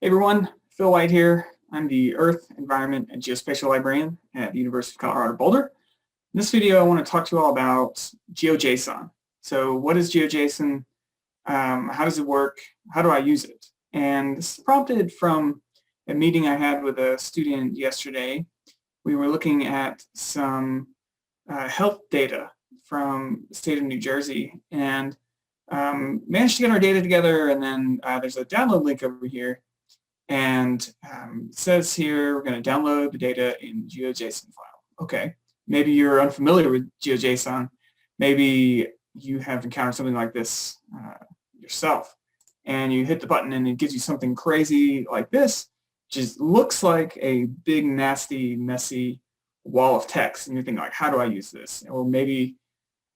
Hey everyone, Phil White here. I'm the Earth, Environment, and Geospatial Librarian at the University of Colorado Boulder. In this video, I want to talk to you all about GeoJSON. So what is GeoJSON? How does it work? How do I use it? And this is prompted from a meeting I had with a student yesterday. We were looking at some health data from the state of New Jersey and managed to get our data together, and then there's a download link over here. And it says here we're going to download the data in GeoJSON file. Okay, maybe you're unfamiliar with GeoJSON. Maybe you have encountered something like this yourself. And you hit the button and it gives you something crazy like this. Just looks like a big, nasty, messy wall of text. And you're thinking like, how do I use this? Or maybe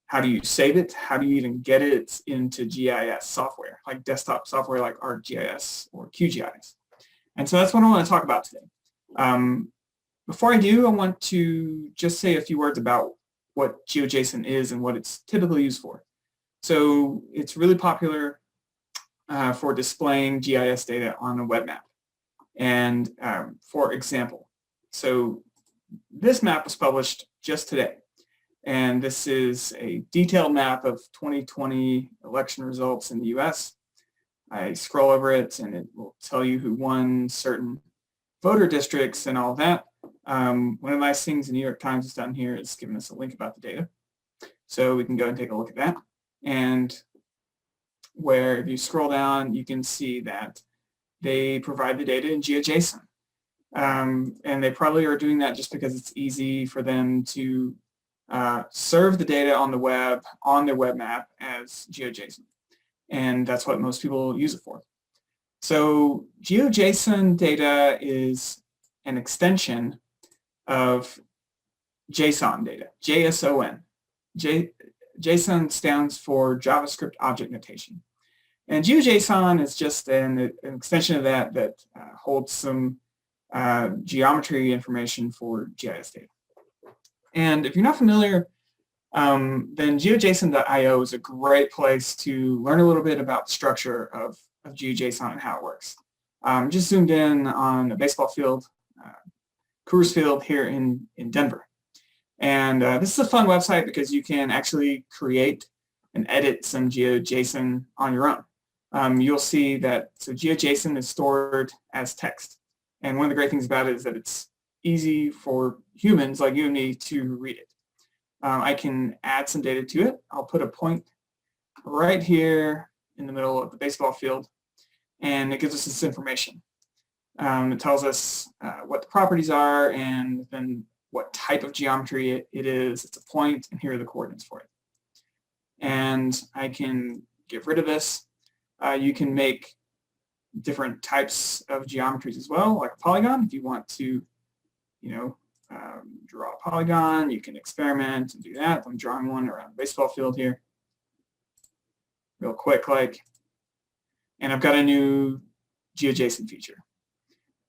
how do you save it? How do you even get it into GIS software, like desktop software like ArcGIS or QGIS? And so that's what I want to talk about today. Before I do, I want to just say a few words about what GeoJSON is and what it's typically used for. So it's really popular for displaying GIS data on a web map. And for example, so this map was published just today. And this is a detailed map of 2020 election results in the US. I scroll over it and it will tell you who won certain voter districts and all that. One of the nice things the New York Times has done here is given us a link about the data. So we can go and take a look at that. And where if you scroll down, you can see that they provide the data in GeoJSON. And they probably are doing that just because it's easy for them to serve the data on the web, on their web map as GeoJSON. And that's what most people use it for. So GeoJSON data is an extension of JSON data, JSON. JSON stands for JavaScript Object Notation. And GeoJSON is just an extension of that that holds some geometry information for GIS data. And if you're not familiar, then GeoJSON.io is a great place to learn a little bit about the structure of GeoJSON and how it works. Just zoomed in on a baseball field, Coors Field here in Denver. And this is a fun website because you can actually create and edit some GeoJSON on your own. You'll see that so GeoJSON is stored as text. And one of the great things about it is that it's easy for humans like you and me to read it. I can add some data to it. I'll put a point right here in the middle of the baseball field, and it gives us this information. It tells us what the properties are and then what type of geometry it is. It's a point, and here are the coordinates for it. And I can get rid of this. You can make different types of geometries as well, like a polygon. If you want to, draw a polygon, you can experiment and do that. I'm drawing one around the baseball field here, real quick, and I've got a new GeoJSON feature.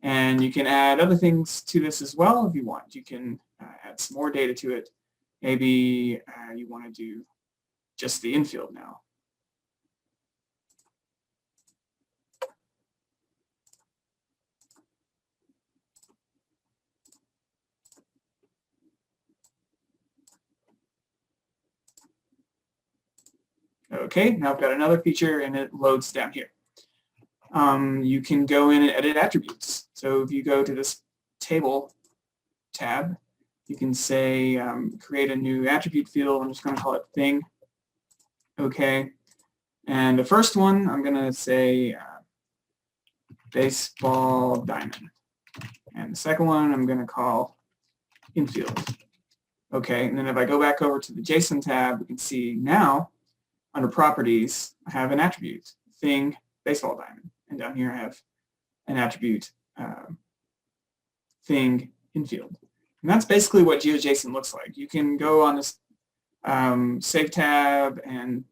And you can add other things to this as well if you want. You can add some more data to it. Maybe you want to do just the infield now. Okay, now I've got another feature and it loads down here. You can go in and edit attributes. So if you go to this table tab, you can say create a new attribute field. I'm just going to call it thing. Okay, and the first one I'm going to say baseball diamond. And the second one I'm going to call infield. Okay, and then if I go back over to the JSON tab, we can see now under properties, I have an attribute, thing, baseball diamond. And down here I have an attribute, thing, infield. And that's basically what GeoJSON looks like. You can go on this Save tab and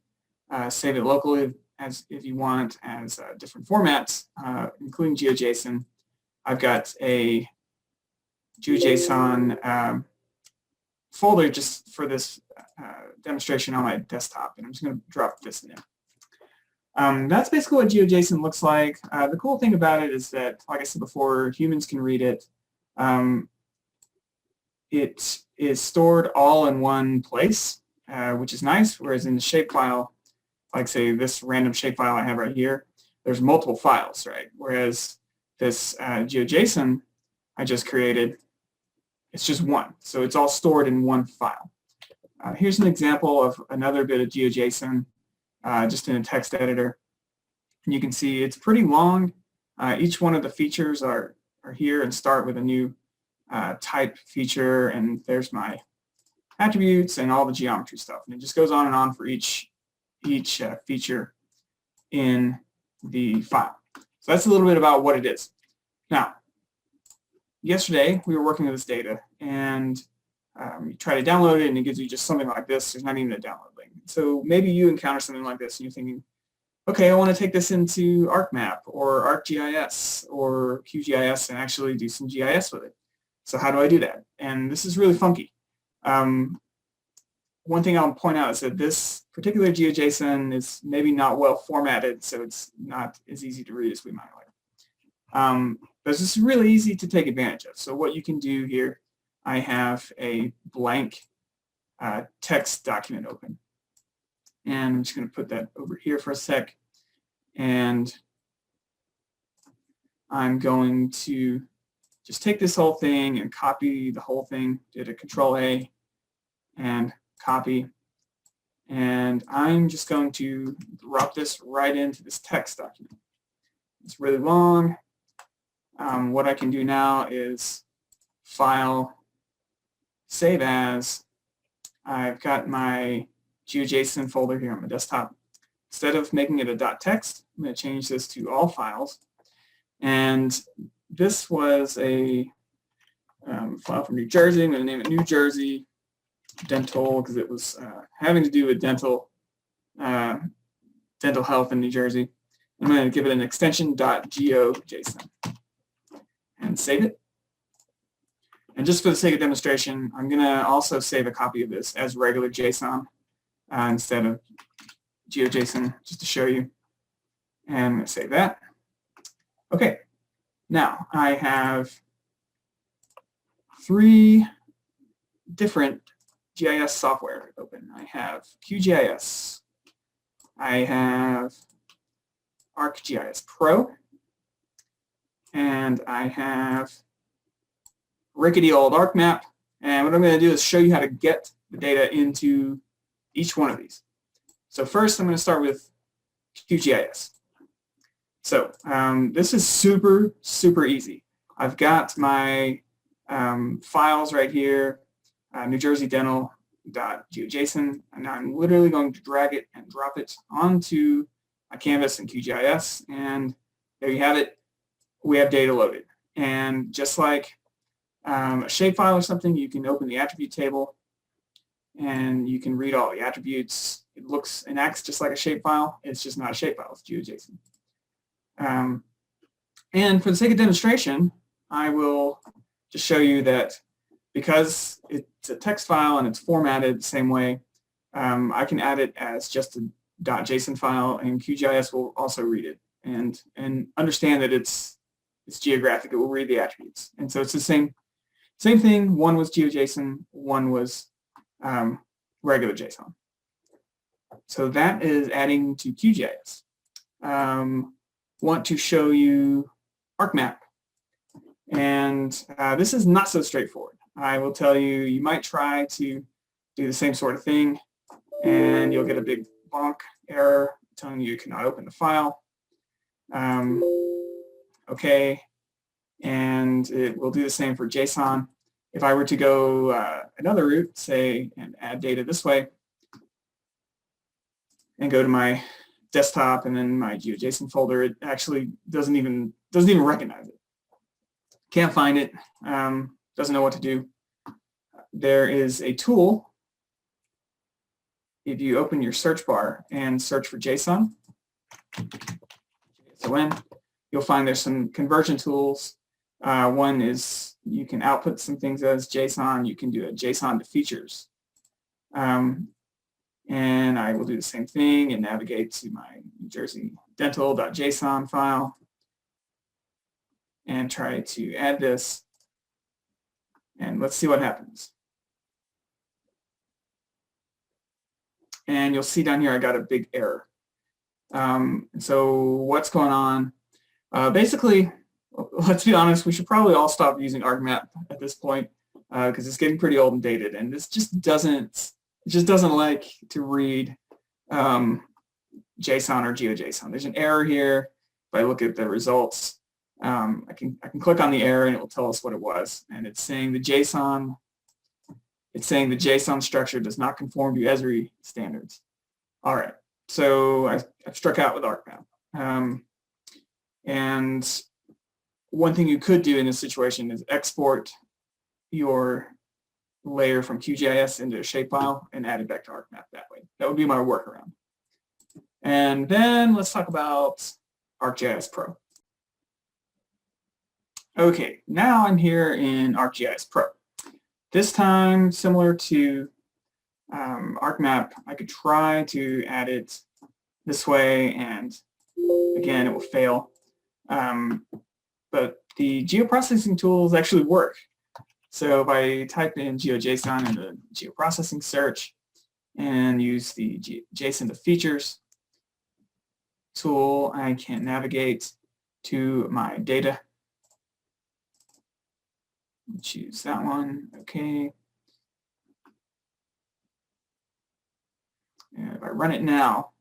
save it locally as if you want as different formats, including GeoJSON. I've got a GeoJSON folder just for this demonstration on my desktop, and I'm just going to drop this in there. That's basically what GeoJSON looks like. The cool thing about it is that, like I said before, humans can read it. It is stored all in one place, which is nice, whereas in the shapefile, like say this random shapefile I have right here, there's multiple files, right? Whereas this GeoJSON I just created, it's just one. So it's all stored in one file. Here's an example of another bit of GeoJSON just in a text editor. And you can see it's pretty long. Each one of the features are here and start with a new type feature, and there's my attributes and all the geometry stuff. And it just goes on and on for each feature in the file. So that's a little bit about what it is. Now, yesterday we were working with this data, and you try to download it and it gives you just something like this. There's not even a download link. So maybe you encounter something like this and you're thinking, okay, I want to take this into ArcMap or ArcGIS or QGIS and actually do some GIS with it. So how do I do that? And this is really funky. One thing I'll point out is that this particular GeoJSON is maybe not well formatted, so it's not as easy to read as we might like. But this is really easy to take advantage of. So what you can do here, I have a blank text document open. And I'm just going to put that over here for a sec. And I'm going to just take this whole thing and copy the whole thing. Did a Control-A and copy. And I'm just going to drop this right into this text document. It's really long. What I can do now is File, Save As. I've got my GeoJSON folder here on my desktop. Instead of making it a .text, I'm going to change this to all files. And this was a file from New Jersey. I'm going to name it New Jersey Dental because it was having to do with dental health in New Jersey. I'm going to give it an extension .geojson and save it. And just for the sake of demonstration, I'm going to also save a copy of this as regular JSON instead of GeoJSON, just to show you. And I'm going to save that. Okay, now I have 3 different GIS software open. I have QGIS, I have ArcGIS Pro, and I have rickety old ArcMap. And what I'm going to do is show you how to get the data into each one of these. So first I'm going to start with QGIS. So this is super, super easy. I've got my files right here, New Jersey Dental.geojson, and I'm literally going to drag it and drop it onto my canvas in QGIS, and there you have it. We have data loaded. And just like a shapefile or something, you can open the attribute table and you can read all the attributes. It looks and acts just like a shapefile. It's just not a shapefile, it's GeoJSON. And for the sake of demonstration, I will just show you that because it's a text file and it's formatted the same way, I can add it as just a .json file, and QGIS will also read it and understand that it's geographic. It will read the attributes. And so it's the same thing. One was GeoJSON, one was regular JSON. So that is adding to QGIS. Want to show you ArcMap. And this is not so straightforward. I will tell you, you might try to do the same sort of thing and you'll get a big bonk error telling you cannot open the file. Okay, and it will do the same for JSON. If I were to go another route, say, and add data this way, and go to my desktop and then my GeoJSON folder, it actually doesn't even recognize it. Can't find it, doesn't know what to do. There is a tool. If you open your search bar and search for JSON, you'll find there's some conversion tools. One is you can output some things as JSON. You can do a JSON to features. And And I will do the same thing and navigate to my New Jersey dental.json file and try to add this. And let's see what happens. And you'll see down here I got a big error. So what's going on? Basically, let's be honest, we should probably all stop using ArcMap at this point because it's getting pretty old and dated, and this just doesn't like to read JSON or GeoJSON. There's an error here. If I look at the results, I can click on the error and it will tell us what it was, and it's saying the JSON structure does not conform to Esri standards. All right, so I've struck out with ArcMap. And one thing you could do in this situation is export your layer from QGIS into a shapefile and add it back to ArcMap that way. That would be my workaround. And then let's talk about ArcGIS Pro. Okay, now I'm here in ArcGIS Pro. This time, similar to ArcMap, I could try to add it this way, and again, it will fail. But the geoprocessing tools actually work. So if I type in GeoJSON in the geoprocessing search and use the JSON to features tool, I can navigate to my data. Choose that one, okay. And if I run it now,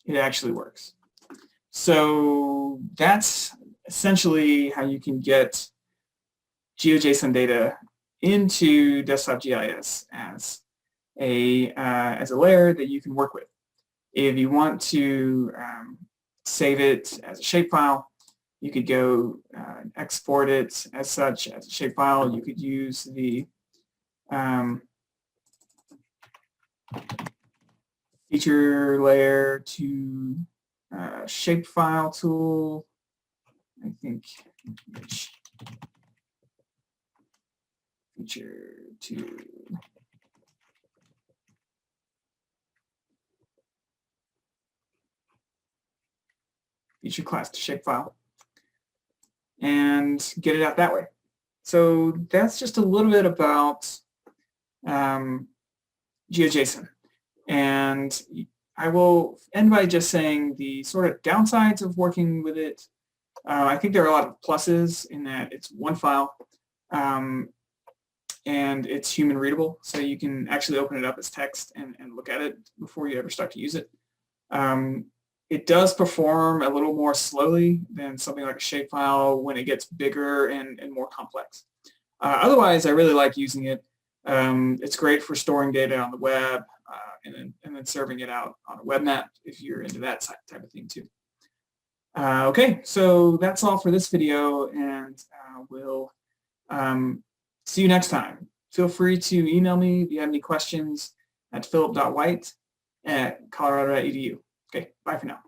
it actually works. So that's essentially how you can get GeoJSON data into desktop GIS as a layer that you can work with. If you want to save it as a shapefile, you could go export it as such as a shapefile. You could use the feature layer to shapefile tool. I think feature to feature class to shapefile and get it out that way. So that's just a little bit about GeoJSON. And I will end by just saying the sort of downsides of working with it. I think there are a lot of pluses in that it's one file and it's human readable, so you can actually open it up as text and look at it before you ever start to use it. It does perform a little more slowly than something like a shapefile when it gets bigger and more complex. Otherwise, I really like using it. It's great for storing data on the web and then serving it out on a web map if you're into that type of thing too. Okay, so that's all for this video, and we'll see you next time. Feel free to email me if you have any questions at philip.white@colorado.edu. Okay, bye for now.